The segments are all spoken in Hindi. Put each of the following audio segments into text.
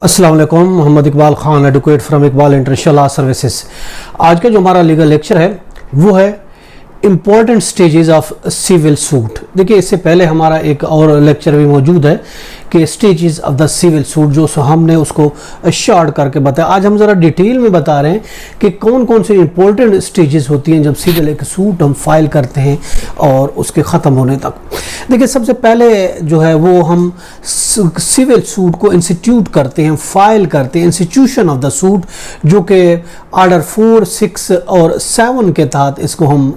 अस्सलाम वालेकुम, Mohammad Iqbal Khan, advocate from Iqbal international law services. आज का जो हमारा लीगल लेक्चर है वो है important stages of civil suit. देखिए, इससे पहले हमारा एक और लेक्चर भी मौजूद है कि stages of the civil suit, जो हमने उसको शॉर्ट करके बताया। आज हम ज़रा डिटेल में बता रहे हैं कि कौन कौन से इम्पोर्टेंट स्टेजेस होती हैं जब सिविल एक सूट हम फाइल करते हैं और उसके ख़त्म होने तक। देखिए, सबसे पहले जो है वो हम सिविल सूट को इंस्टीट्यूट करते हैं, फाइल करते हैं, इंस्टीट्यूशन ऑफ द सूट, जो कि ऑर्डर 4, 6 और 7 के तहत इसको हम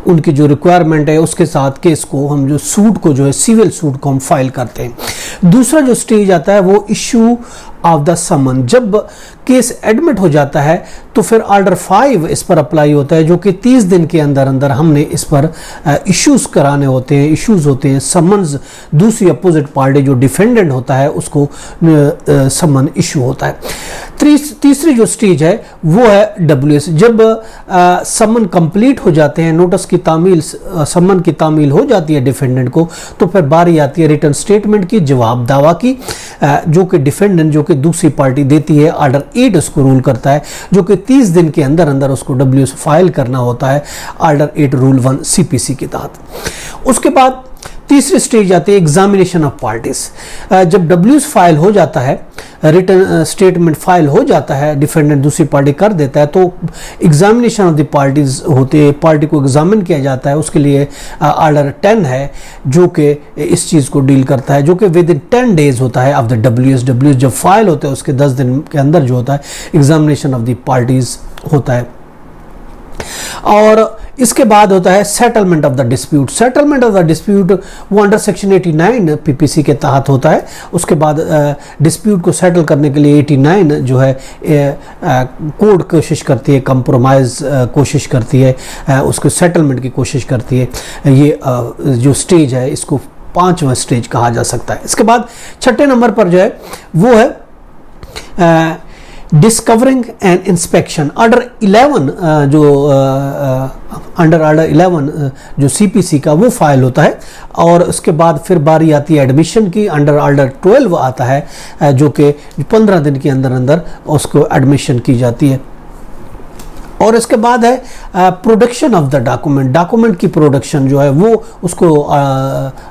उनकी जो रिक्वायरमेंट है उसके साथ केस को हम जो सूट को जो है सिविल सूट को हम फाइल करते हैं। दूसरा जो स्टेज आता है वो इशू ऑफ द समन। जब केस एडमिट हो जाता है तो फिर ऑर्डर 5 इस पर अप्लाई होता है, जो कि 30 दिन के अंदर अंदर हमने इस पर इश्यूज कराने होते हैं। इश्यूज होते हैं समन्स, दूसरी अपोजिट पार्टी जो डिफेंडेंट होता है उसको समन इशू होता है। तीसरी जो स्टेज है वो है WS। जब समन कंप्लीट हो जाते हैं, नोटिस की तामील, समन की तामील हो जाती है डिफेंडेंट को, तो फिर बारी आती है रिटर्न स्टेटमेंट की, जवाब दावा की, जो कि डिफेंडेंट जो कि दूसरी पार्टी देती है। ऑर्डर 8 उसको रूल करता है, जो कि 30 दिन के अंदर अंदर उसको WS फाइल करना होता है ऑर्डर 8 रूल 1 CPC के तहत। उसके बाद तीसरी स्टेज आती है एग्जामिनेशन ऑफ पार्टीज। जब WS फाइल हो जाता है, रिटर्न स्टेटमेंट फाइल हो जाता है, डिफेंडेंट दूसरी पार्टी कर देता है, तो एग्जामिनेशन ऑफ द पार्टीज होते हैं, पार्टी को एग्जामिन किया जाता है। उसके लिए ऑर्डर 10 है जो कि इस चीज़ को डील करता है, जो कि विद इन 10 डेज होता है ऑफ द WS जब फाइल होते हैं उसके 10 दिन के अंदर जो होता है एग्जामिनेशन ऑफ द पार्टीज होता है। और इसके बाद होता है settlement of the dispute. Settlement of the dispute वो अंडर सेक्शन 89 PPC के तहत होता है। उसके बाद डिस्प्यूट को सेटल करने के लिए 89 जो है कोर्ट कोशिश करती है, कंप्रोमाइज कोशिश करती है, उसको सेटलमेंट की कोशिश करती है। ये जो स्टेज है इसको 5वां स्टेज कहा जा सकता है। इसके बाद 6ठे नंबर पर जो है वो है डिस्कवरिंग एंड इंस्पेक्शन। ऑर्डर 11 जो अंडर ऑर्डर 11 जो CPC का वो फाइल होता है। और उसके बाद फिर बारी आती है एडमिशन की। अंडर ऑर्डर 12 आता है जो कि 15 दिन के अंदर अंदर उसको एडमिशन की जाती है। और इसके बाद है production of the document. Document की प्रोडक्शन जो है वो उसको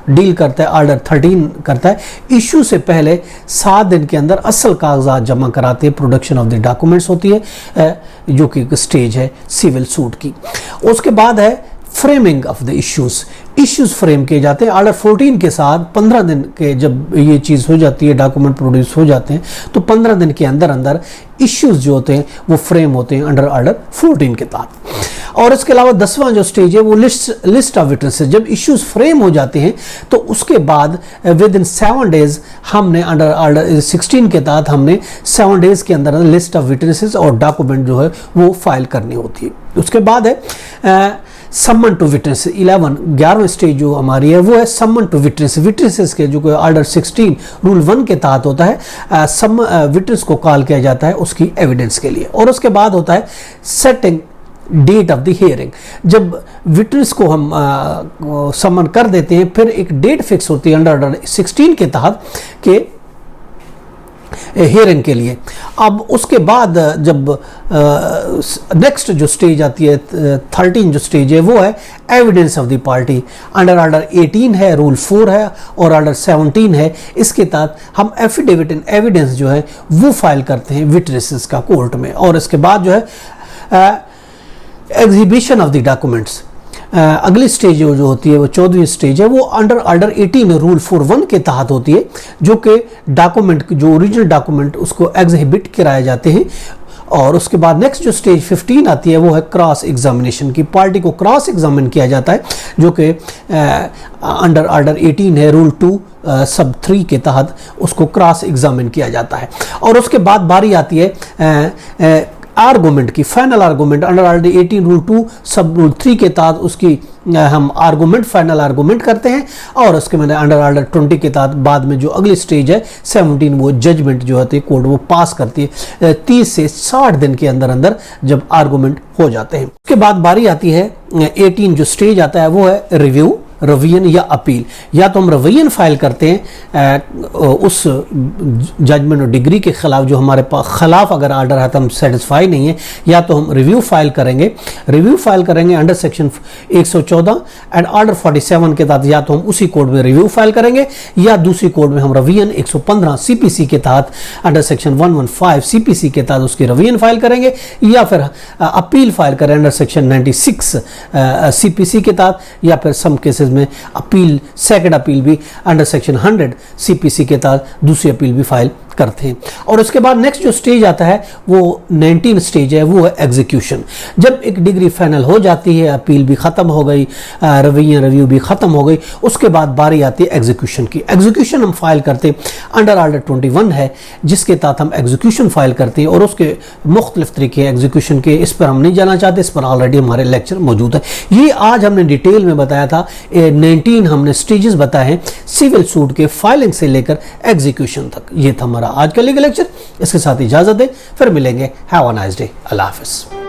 डील करता है, ऑर्डर 13 करता है। इशू से पहले 7 दिन के अंदर असल कागजात जमा कराते हैं, प्रोडक्शन ऑफ द डॉक्यूमेंट्स होती है, जो कि स्टेज है सिविल सूट की। उसके बाद है framing of the issues frame किए जाते हैं। ऑर्डर 14 के साथ 15 दिन के जब ये चीज़ हो जाती है, डॉक्यूमेंट प्रोड्यूस हो जाते हैं, तो 15 दिन के अंदर अंदर इश्यूज जो होते हैं वो फ्रेम होते हैं अंडर ऑर्डर 14 के तहत। और इसके अलावा 10वां जो स्टेज है वो लिस्ट ऑफ विटनेसेस। जब इश्यूज फ्रेम हो जाते हैं तो उसके बाद विद इन 7 डेज हमने अंडर ऑर्डर 16 के तहत हमने 7 डेज के अंदर लिस्ट ऑफ विटनेसेस और डॉक्यूमेंट जो है वो फाइल करनी होती है। उसके बाद है समन टू विटनेस। 11वीं स्टेज जो हमारी है वो है समन टू विटनेसेस के, जो कि ऑर्डर 16 रूल 1 के तहत होता है। विटनेस को कॉल किया जाता है उसकी एविडेंस के लिए। और उसके बाद होता है setting date of the hearing. जब विटनेस को हम समन कर देते हैं, फिर एक डेट फिक्स होती है अंडर ऑर्डर 16 के तहत के हियरिंग के लिए। अब उसके बाद जब नेक्स्ट जो स्टेज आती है 13 जो स्टेज है वो है evidence of the party. Under order 18 है, रूल 4 है और ऑर्डर 17 है। इसके तहत हम एफिडेविट एंड एविडेंस जो है वो फाइल करते हैं विटनेसेस का कोर्ट में। और इसके बाद जो है एग्जीबिशन ऑफ द डॉक्यूमेंट्स। अगली स्टेज जो होती है वो 14वीं स्टेज है, वो अंडर ऑर्डर 18 रूल 4(1) के तहत होती है, जो कि डॉक्यूमेंट जो ओरिजिनल डॉक्यूमेंट उसको एग्जिबिट कराए जाते हैं। और उसके बाद नेक्स्ट जो स्टेज 15 आती है वो है क्रॉस एग्जामिनेशन की। पार्टी को क्रॉस एग्जामिन किया जाता है, जो कि अंडर ऑर्डर 18 है, रूल 2 सब 3 के तहत उसको क्रॉस एग्जामिन किया जाता है। और उसके बाद बारी आती है आर्गूमेंट की, final argument. Under order 18 rule 2 सब रूल 3 के तहत उसकी हम आर्गूमेंट, फाइनल आर्गूमेंट करते हैं। और उसके मैंने अंडर ऑर्डर 20 के तहत बाद में जो अगली स्टेज है 17 वो जजमेंट जो होती है कोर्ट वो पास करती है 30 से 60 दिन के अंदर अंदर जब आर्गूमेंट हो जाते हैं। उसके बाद बारी आती है 18 जो स्टेज आता है वो है रिव्यू। रवियन या अपील। या तो हम रवियन फाइल करते हैं उस जजमेंट और डिग्री के खिलाफ जो हमारे खिलाफ अगर ऑर्डर है तो हम सेटिस्फाई नहीं है, या तो हम रिव्यू फाइल करेंगे। रिव्यू फाइल करेंगे अंडर सेक्शन 114 एंड ऑर्डर 47 के तहत, या तो हम उसी कोड में रिव्यू फाइल करेंगे या दूसरी कोड में हम रवियन 115 सीपीसी के तहत अंडर सेक्शन 115 सीपीसी के तहत उसकी रवियन फाइल करेंगे, या फिर अपील फाइल करें अंडर सेक्शन 96 सीपीसी के तहत, या फिर सम केसेस में अपील सेकंड अपील भी अंडर सेक्शन 100 सीपीसी के तहत दूसरी अपील भी फाइल करते हैं। और उसके बाद नेक्स्ट जो स्टेज आता है वो 19 स्टेज है, वो है एग्जीक्यूशन। जब एक डिग्री फाइनल हो जाती है, अपील भी खत्म हो गई, रवियन रिव्यू भी खत्म हो गई, उसके बाद बारी आती है एग्जीक्यूशन की। एग्जीक्यूशन हम फाइल करते हैं अंडर ऑर्डर 21 है जिसके तहत हम एग्जीक्यूशन फाइल करते हैं, और उसके मुख्तलिफ तरीके एग्जीक्यूशन के, इस पर हम नहीं जाना चाहते, इस पर ऑलरेडी हमारे लेक्चर मौजूद है। ये आज हमने डिटेल में बताया था, 19 हमने स्टेजेस बताए हैं सिविल सूट के फाइलिंग से लेकर एग्जीक्यूशन तक। ये था हमारा आज का लीगल लेक्चर। इसके साथ इजाजत दें, फिर मिलेंगे। Have a nice day. अल्लाह हाफिज़।